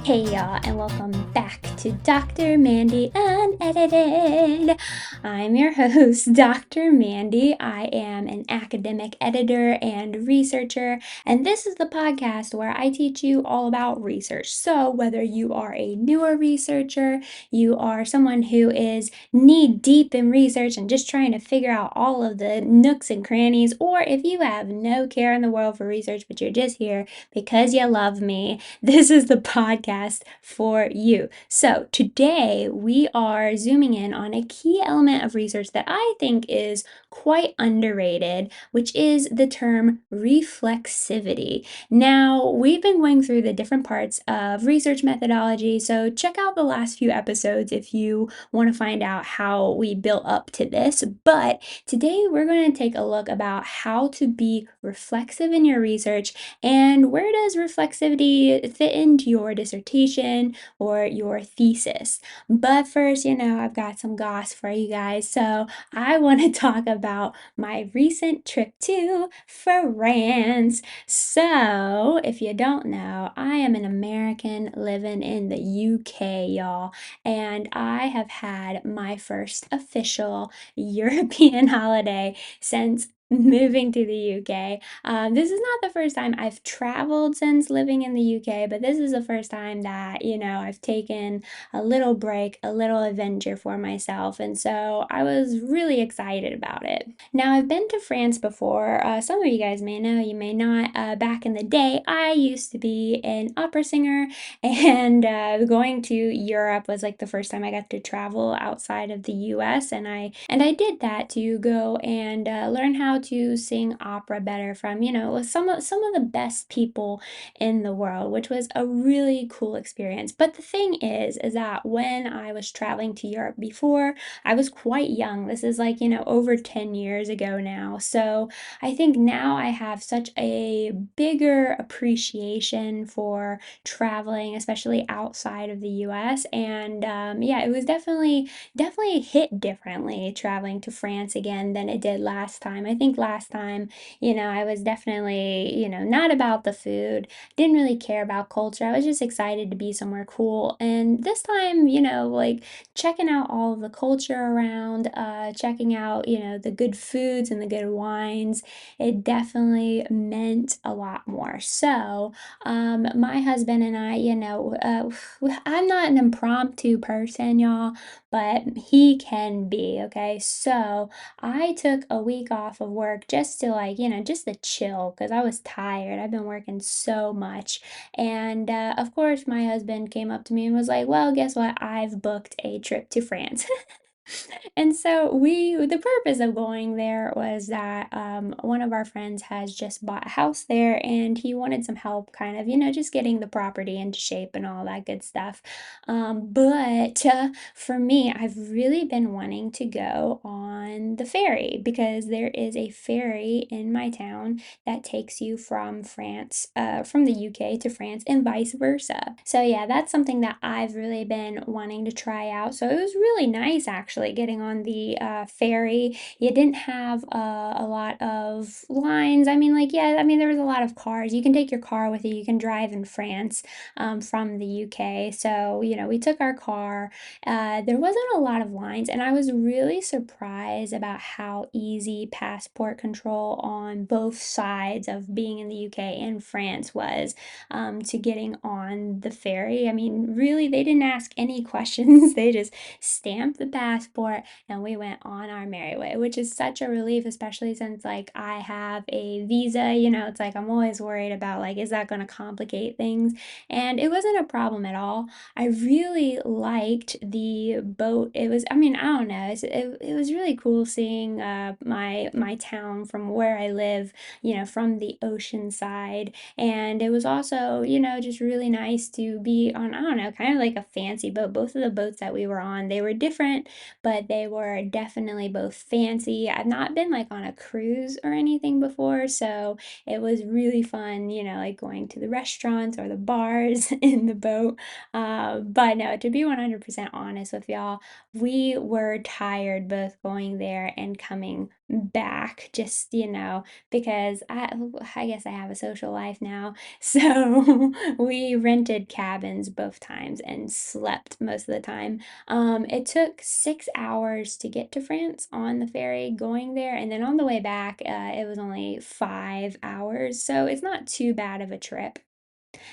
Hey y'all, and welcome back to Dr. Mandy Unedited. I'm your host, Dr. Mandy. I am an academic editor and researcher, and this is the podcast where I teach you all about research. So, whether you are a newer researcher, you are someone who is knee deep in research and just trying to figure out all of the nooks and crannies, or if you have no care in the world for research, but you're just here because you love me, this is the podcast for you. So, today we are zooming in on a key element of research that I think is quite underrated, which is the term reflexivity. Now, we've been going through the different parts of research methodology, so check out the last few episodes if you want to find out how we built up to this. But today we're going to take a look about how to be reflexive in your research and where does reflexivity fit into your dissertation or your thesis? But first, I've got some goss for you guys. So I want to talk about my recent trip to France. So, if you don't know, I am an American living in the UK, y'all, and I have had my first official European holiday since moving to the UK. This is not the first time I've traveled since living in the UK, but this is the first time that, I've taken a little break, a little adventure for myself. And so I was really excited about it. Now, I've been to France before. Some of you guys may know, you may not. Back in the day, I used to be an opera singer, and going to Europe was like the first time I got to travel outside of the US. And I did that to go and learn how to sing opera better from, some of the best people in the world, which was a really cool experience. But the thing is that when I was traveling to Europe before, I was quite young. This is like, over 10 years ago now. So I think now I have such a bigger appreciation for traveling, especially outside of the US. And yeah, it was definitely hit differently traveling to France again than it did last time. I think last time, I was definitely, not about the food, didn't really care about culture. I was just excited to be somewhere cool. And this time, like checking out all of the culture around, checking out, the good foods and the good wines, it definitely meant a lot more. So, my husband and I, I'm not an impromptu person, y'all, but he can be, okay? So I took a week off of work just to like, just to chill because I was tired. I've been working so much. And of course, my husband came up to me and was like, well, guess what? I've booked a trip to France. And so the purpose of going there was that one of our friends has just bought a house there and he wanted some help kind of, just getting the property into shape and all that good stuff. But for me, I've really been wanting to go on the ferry because there is a ferry in my town that takes you from France, from the UK to France and vice versa. So yeah, that's something that I've really been wanting to try out. So it was really nice actually getting on the ferry. You didn't have a lot of lines. I mean, like, yeah, I mean, there was a lot of cars. You can take your car with you. You can drive in France from the UK. So, we took our car. There wasn't a lot of lines, and I was really surprised about how easy passport control on both sides of being in the UK and France was to getting on the ferry. I mean, really, they didn't ask any questions. They just stamped the passport and we went on our merry way, which is such a relief, especially since like I have a visa, it's like I'm always worried about like, is that going to complicate things? And it wasn't a problem at all. I really liked the boat. It was, I mean, I don't know, it was really cool seeing my town from where I live, from the ocean side. And it was also, just really nice to be on, I don't know, kind of like a fancy boat. Both of the boats that we were on, they were different, but they were definitely both fancy. I've not been like on a cruise or anything before, so it was really fun, like going to the restaurants or the bars in the boat. But no, to be 100% honest with y'all, we were tired both going there and coming back just, because I guess I have a social life now. So we rented cabins both times and slept most of the time. It took 6 hours to get to France on the ferry going there, and then on the way back, it was only 5 hours. So it's not too bad of a trip.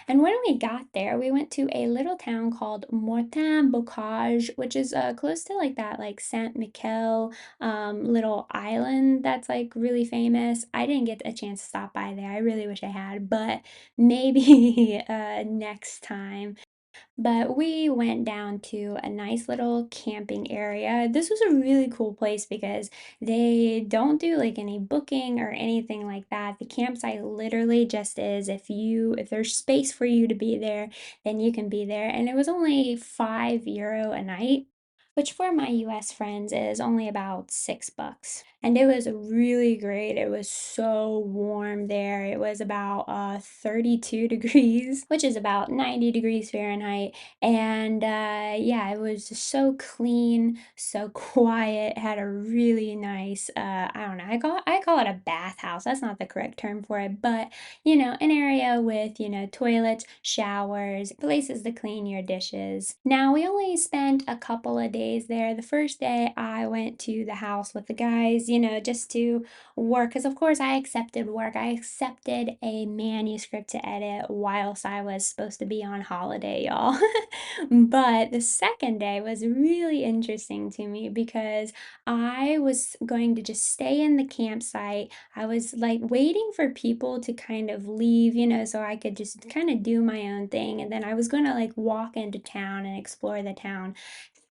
And when we got there, we went to a little town called Mortain-Bocage, which is close to like that, like Saint Michel little island that's like really famous. I didn't get a chance to stop by there. I really wish I had, but maybe next time. But we went down to a nice little camping area. This was a really cool place because they don't do like any booking or anything like that. The campsite literally just is if there's space for you to be there, then you can be there. And it was only €5 a night, which for my US friends is only about $6. And it was really great. It was so warm there. It was about 32 degrees, which is about 90 degrees Fahrenheit. And yeah, it was just so clean, so quiet, had a really nice, I don't know, I call it a bathhouse. That's not the correct term for it, but an area with, toilets, showers, places to clean your dishes. Now, we only spent a couple of days there. The first day I went to the house with the guys, just to work, because of course I accepted work. I accepted a manuscript to edit whilst I was supposed to be on holiday, y'all. But the second day was really interesting to me because I was going to just stay in the campsite. I was like waiting for people to kind of leave, so I could just kind of do my own thing. And then I was going to like walk into town and explore the town.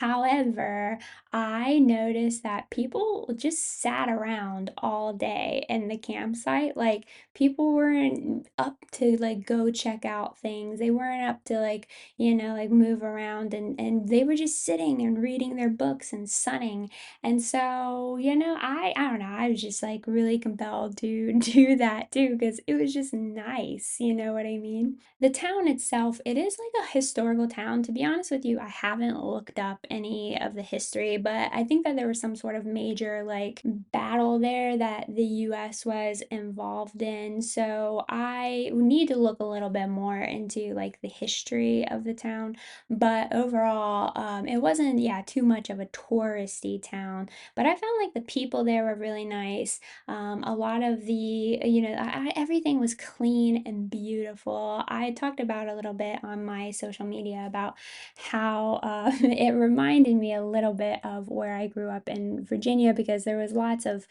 However, I noticed that people just sat around all day in the campsite. Like, people weren't up to like go check out things. They weren't up to like, like move around, and they were just sitting and reading their books and sunning. And so, I don't know, I was just like really compelled to do that too because it was just nice, you know what I mean? The town itself, it is like a historical town. To be honest with you, I haven't looked up any of the history, but I think that there was some sort of major like battle there that the US was involved in. So I need to look a little bit more into like the history of the town. But overall, it wasn't, yeah, too much of a touristy town. But I found like the people there were really nice. A lot of the, everything was clean and beautiful. I talked about a little bit on my social media about how it reminded me a little bit of where I grew up in Virginia because there was lots of,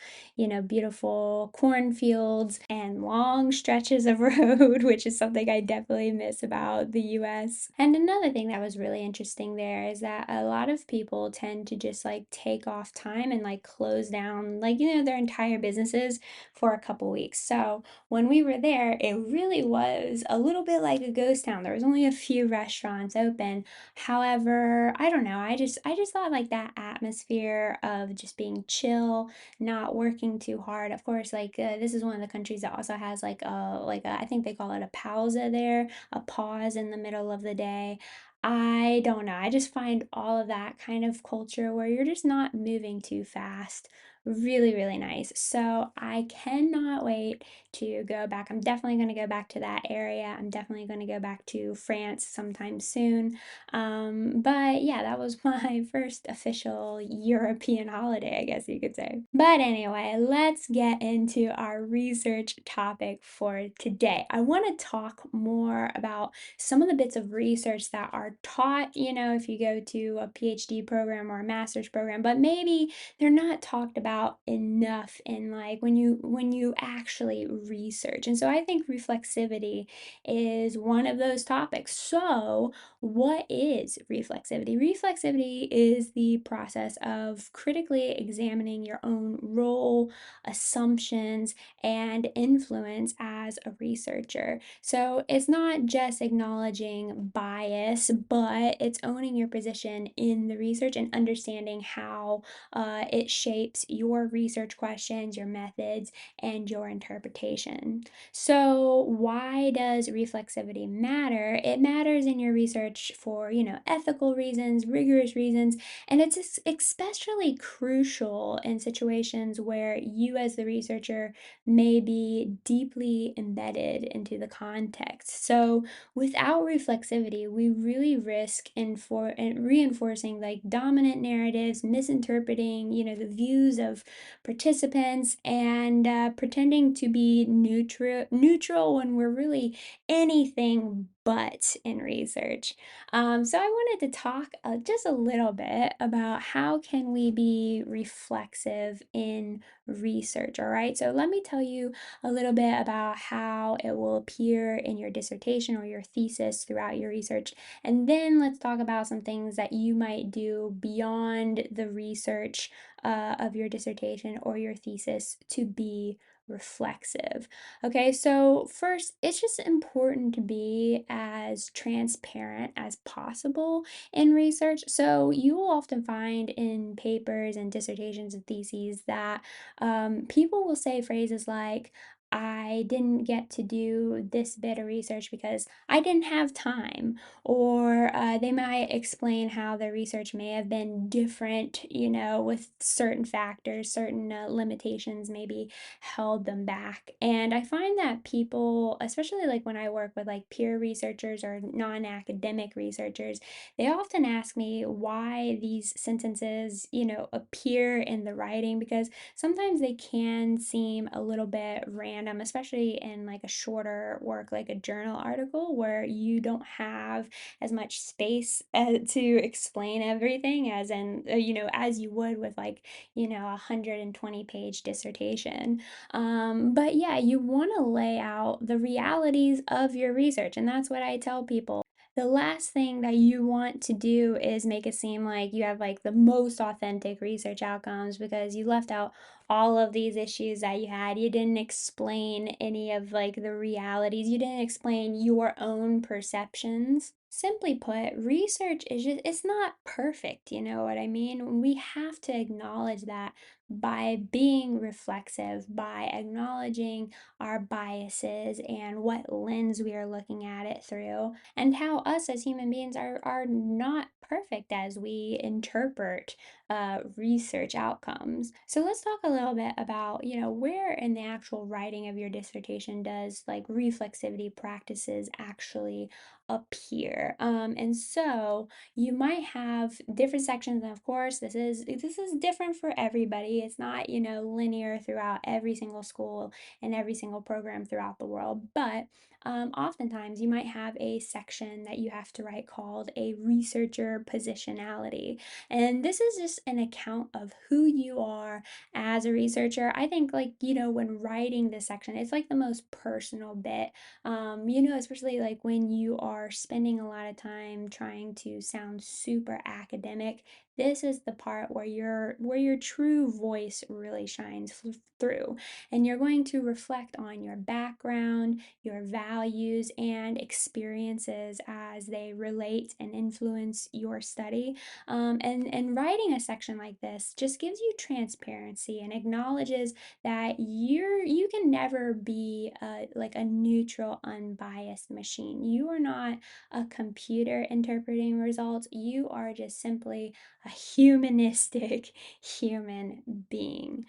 beautiful cornfields and long stretches of road, which is something I definitely miss about the US. And another thing that was really interesting there is that a lot of people tend to just like take off time and like close down, like, their entire businesses for a couple weeks. So when we were there, it really was a little bit like a ghost town. There was only a few restaurants open. However, I don't know. I just thought like that atmosphere of just being chill, not working too hard. Of course, like this is one of the countries that also has I think they call it a pausa there, a pause in the middle of the day. I don't know. I just find all of that kind of culture where you're just not moving too fast really, really nice. So I cannot wait to go back. I'm definitely going to go back to that area. I'm definitely going to go back to France sometime soon. But yeah, that was my first official European holiday, I guess you could say. But anyway, let's get into our research topic for today. I want to talk more about some of the bits of research that are taught, if you go to a PhD program or a master's program, but maybe they're not talked about enough in like when you actually research. And so I think reflexivity is one of those topics. So what is reflexivity? Reflexivity is the process of critically examining your own role, assumptions, and influence as a researcher. So it's not just acknowledging bias, but it's owning your position in the research and understanding how it shapes your your research questions, your methods, and your interpretation. So, why does reflexivity matter? It matters in your research for, ethical reasons, rigorous reasons, and it's especially crucial in situations where you, as the researcher, may be deeply embedded into the context. So, without reflexivity, we really risk reinforcing like dominant narratives, misinterpreting, the views of participants, and pretending to be neutral when we're really anything but in research. So I wanted to talk just a little bit about how can we be reflexive in research. All right, so let me tell you a little bit about how it will appear in your dissertation or your thesis throughout your research, and then let's talk about some things that you might do beyond the research of your dissertation or your thesis to be reflexive. Okay, so first, it's just important to be as transparent as possible in research. So you will often find in papers and dissertations and theses that people will say phrases like, I didn't get to do this bit of research because I didn't have time, or they might explain how the research may have been different, with certain factors, certain limitations maybe held them back. And I find that people, especially like when I work with like peer researchers or non-academic researchers, they often ask me why these sentences, appear in the writing, because sometimes they can seem a little bit random, especially in like a shorter work like a journal article where you don't have as much space to explain everything as in, as you would with like, a 120-page dissertation. But yeah, you want to lay out the realities of your research. And that's what I tell people. The last thing that you want to do is make it seem like you have like the most authentic research outcomes because you left out all of these issues that you had. You didn't explain any of like the realities. You didn't explain your own perceptions. Simply put, research is just, it's not perfect, you know what I mean? We have to acknowledge that by being reflexive, by acknowledging our biases and what lens we are looking at it through, and how us as human beings are not perfect as we interpret research outcomes. So let's talk a little bit about, where in the actual writing of your dissertation does like reflexivity practices actually appear. And so you might have different sections, and of course this is different for everybody. It's not, linear throughout every single school and every single program throughout the world, but oftentimes you might have a section that you have to write called a researcher positionality. And this is just an account of who you are as a researcher. I think, like, when writing this section, it's like the most personal bit, especially like when you are spending a lot of time trying to sound super academic. This is the part where your true voice really shines through, and you're going to reflect on your background, your values, and experiences as they relate and influence your study. And writing a section like this just gives you transparency and acknowledges that you can never be like a neutral, unbiased machine. You are not a computer interpreting results. You are just simply a humanistic human being.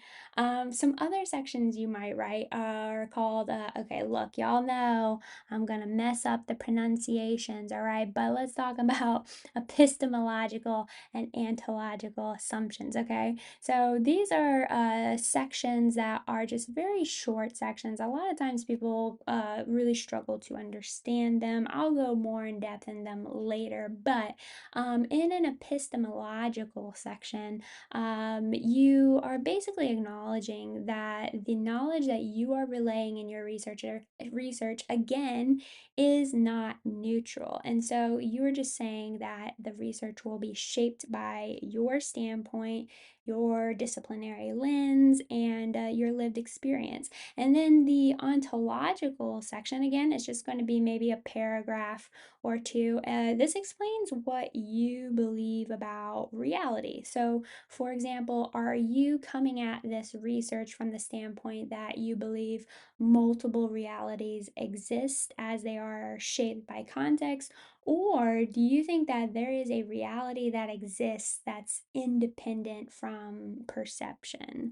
Some other sections you might write are called, okay, look, y'all know I'm gonna mess up the pronunciations, all right, but let's talk about epistemological and ontological assumptions, okay? So these are sections that are just very short sections. A lot of times people really struggle to understand them. I'll go more in depth in them later, but in an epistemological section, you are basically acknowledging that the knowledge that you are relaying in your research again is not neutral. And so you are just saying that the research will be shaped by your standpoint, your disciplinary lens, and your lived experience. And then the ontological section, again, is just going to be maybe a paragraph or two. This explains what you believe about reality. So, for example, are you coming at this research from the standpoint that you believe multiple realities exist as they are shaped by context? Or do you think that there is a reality that exists that's independent from perception?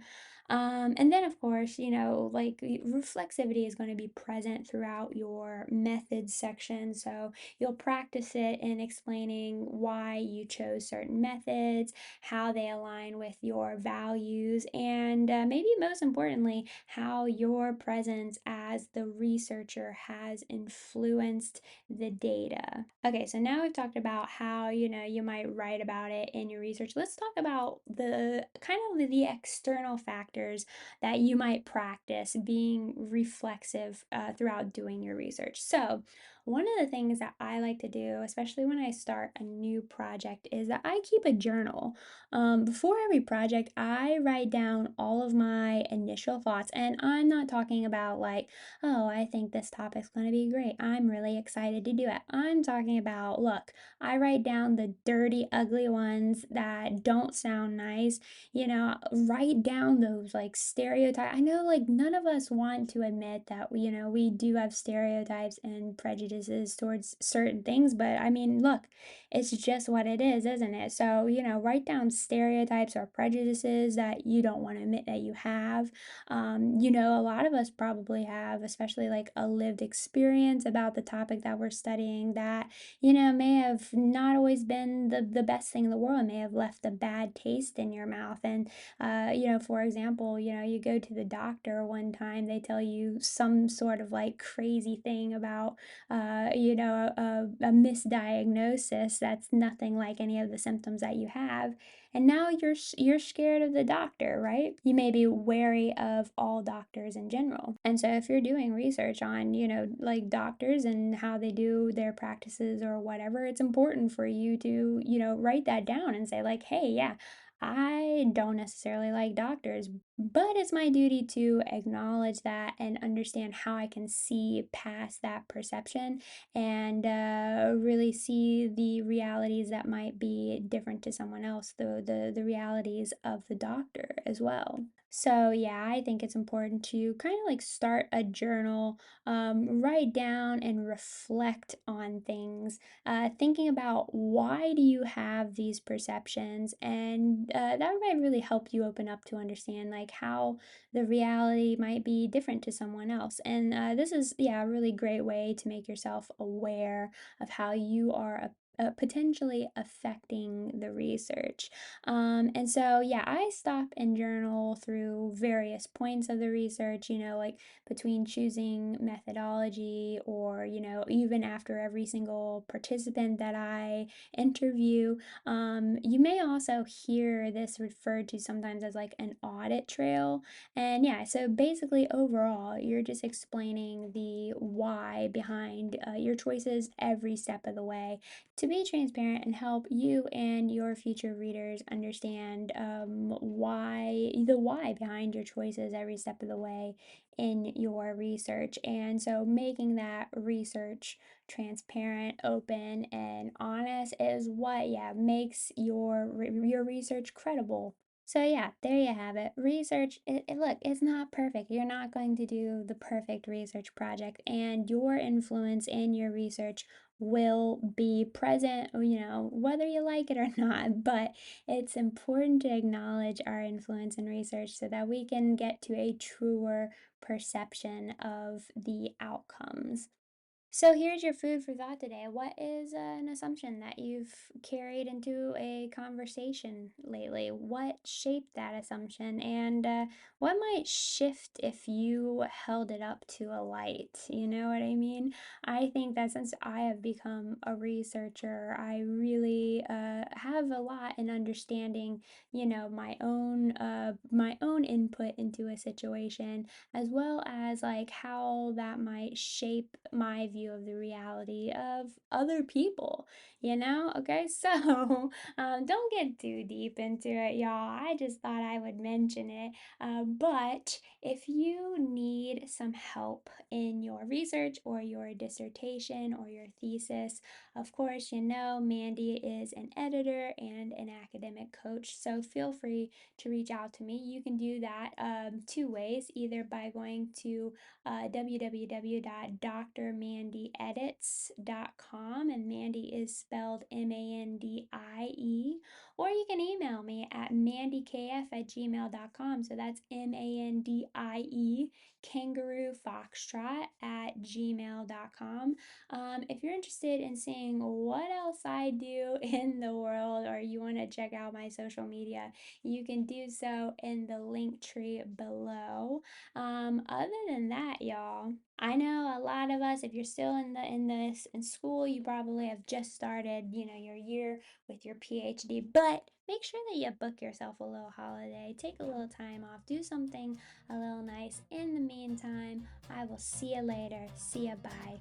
And then, of course, like reflexivity is going to be present throughout your methods section. So you'll practice it in explaining why you chose certain methods, how they align with your values, and maybe most importantly, how your presence as the researcher has influenced the data. Okay, so now we've talked about how, you might write about it in your research. Let's talk about the kind of the external factors that you might practice being reflexive throughout doing your research. So, one of the things that I like to do, especially when I start a new project, is that I keep a journal. Before every project, I write down all of my initial thoughts, and I'm not talking about like, oh, I think this topic's going to be great. I'm really excited to do it. I'm talking about, look, I write down the dirty, ugly ones that don't sound nice, write down those like stereotypes. I know like none of us want to admit that, we do have stereotypes and prejudices towards certain things, but I mean, look, it's just what it is, isn't it? So, write down stereotypes or prejudices that you don't want to admit that you have. A lot of us probably have, especially like a lived experience about the topic that we're studying that, may have not always been the best thing in the world, may have left a bad taste in your mouth. And, for example, you go to the doctor one time, they tell you some sort of like crazy thing about, a misdiagnosis that's nothing like any of the symptoms that you have. And now you're scared of the doctor, right? You may be wary of all doctors in general. And so if you're doing research on, like doctors and how they do their practices or whatever, it's important for you to, write that down and say like, hey, yeah, I don't necessarily like doctors, but it's my duty to acknowledge that and understand how I can see past that perception and really see the realities that might be different to someone else, the realities of the doctor as well. So, yeah, I think it's important to kind of like start a journal, write down and reflect on things, thinking about why do you have these perceptions, and that might really help you open up to understand like how the reality might be different to someone else. And this is, yeah, a really great way to make yourself aware of how you are potentially affecting the research. And so, yeah, I stop and journal through various points of the research, like between choosing methodology or, even after every single participant that I interview. You may also hear this referred to sometimes as like an audit trail. And yeah, so basically, overall, you're just explaining the why behind your choices every step of the way to be transparent and help you and your future readers understand the why behind your choices every step of the way in your research. And so making that research transparent, open, and honest is what, yeah, makes your research credible. So yeah, there you have it. Research, look, it's not perfect. You're not going to do the perfect research project, and your influence in your research will be present, whether you like it or not. But it's important to acknowledge our influence in research so that we can get to a truer perception of the outcomes. So here's your food for thought today. What is an assumption that you've carried into a conversation lately? What shaped that assumption? And what might shift if you held it up to a light? You know what I mean? I think that since I have become a researcher, I really have a lot in understanding, my own input into a situation, as well as like how that might shape my view view of the reality of other people, you know? Okay, so don't get too deep into it, y'all. I just thought I would mention it. But if you need some help in your research or your dissertation or your thesis, of course, you know Mandy is an editor and an academic coach, so feel free to reach out to me. You can do that two ways, either by going to www.drmandyedits.com, and Mandy is spelled Mandie, or you can email me at mandykf@gmail.com. So that's Mandie kangaroo foxtrot at gmail.com. If you're interested in seeing what else I do in the world, or you want to check out my social media, you can do so in the link tree below. Other than that, y'all, I know a lot of us, if you're still in school, you probably have just started, your year with your PhD, but make sure that you book yourself a little holiday. Take a little time off. Do something a little nice. In the meantime, I will see you later. See ya. Bye.